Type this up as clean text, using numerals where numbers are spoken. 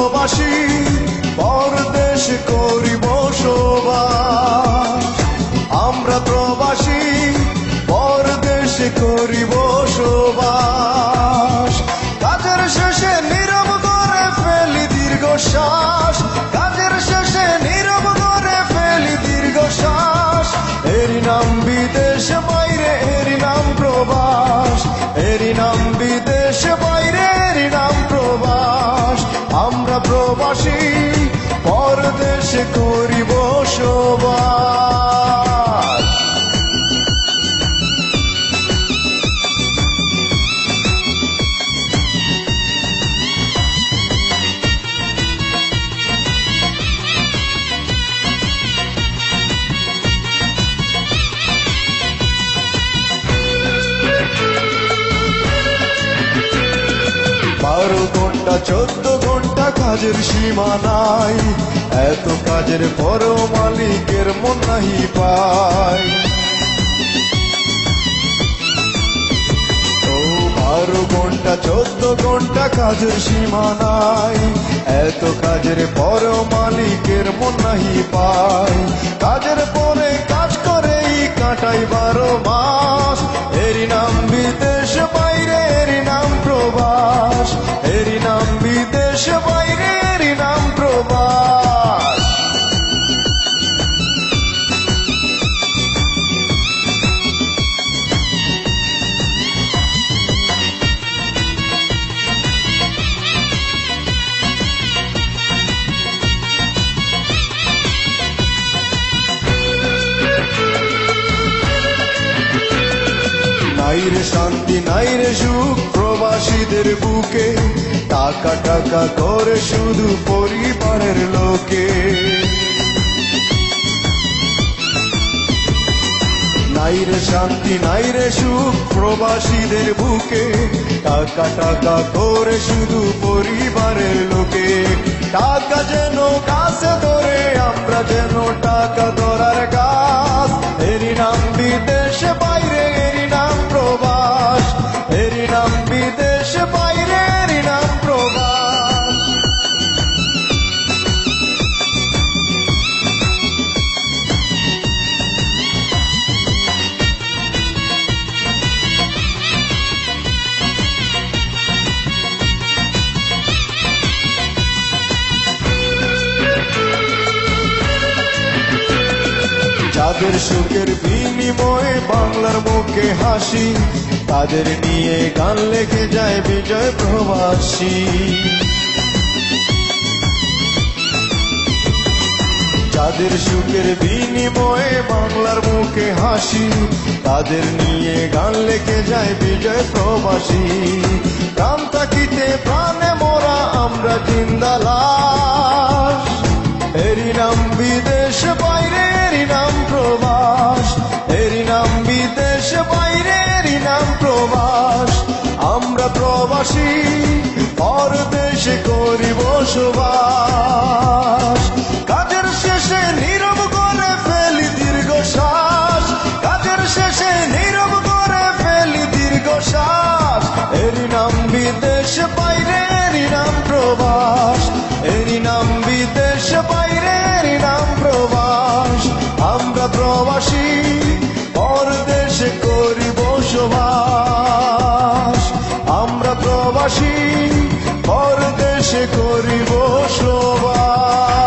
প্রবাসী পরদেশ করি বসবাস। আমরা প্রবাসী পরদেশ করি বসবাস। কাজের শেষে নীরব করে ফেলি দীর্ঘশ্বাস। কাজের শেষে নীরব করে ফেলি দীর্ঘশ্বাস। এরই নাম বিদেশ বাইরে, এরই নাম প্রবাস। এরই নাম বিদেশ বাইরে, এরই নাম প্রবাস। আমরা প্রবাসী পরদেশে করি বসবাস। বারো ঘন্টা 14 ঘন্টা কাজের সীমা নাই। এত কাজের পরও মালিকের মন নাহি পায়। ও 12 ঘন্টা 14 ঘন্টা কাজের সীমা নাই। এত কাজের পরও মালিকের মন নাহি পায়। কাজের পরে কাজ করেই কাটাই 12 মাস। এরই নাম বিদেশ বাইরে, এরই নাম প্রবাস। এরই নাম বিদেশ বাইরে, এরই নাম প্রবাস। নাইরে শান্তি নাইরে সুখ প্রবাসীদের বুকে। টাকা টাকা করে শুধু পরিবারের লোকে। নাইরে শান্তি নাইরে সুখ প্রবাসীদের বুকে। টাকা টাকা করে শুধু পরিবারের লোকে। টাকা যেন কাছে ধরে, আমরা যেন টাকা ধরার গাছ। এরই নাম বিদেশ বাইরে, এরই নাম প্রবাস। এরই নাম বিদেশ বাইরে, এরই নাম প্রবাস। যাদের সুখের বিনিময়ে বাংলার মুখে হাসি, তাদের নিয়ে গান লেগে যায় বিজয় প্রবাসী। যাদের সুখের বিনিময়ে বাংলার মুখে হাসি, তাদের নিয়ে গান লেগে যায় বিজয় প্রবাসী। প্রাণ থাকিতে প্রাণে মোরা আমরা জিন্দা লাশ। এরই নাম বিদেশ বাইরে, এরই নাম প্রবাস। এরই নাম বিদেশ বাইরে, এরই নাম প্রবাস। আমরা প্রবাসী পরদেশে করি বসবাস। কাজের শেষে নীরব করে ফেলি দীর্ঘশ্বাস। কাজের শেষে নীরব করে ফেলি দীর্ঘশ্বাস। এরই নাম বিদেশ বাইরে, এরই নাম প্রবাস। এরই নাম বিদেশ বাইরে, এরই নাম প্রবাস। আমরা প্রবাসী পরদেশে করি বসবাস। আমরা প্রবাসী পরদেশে করি বসবাস।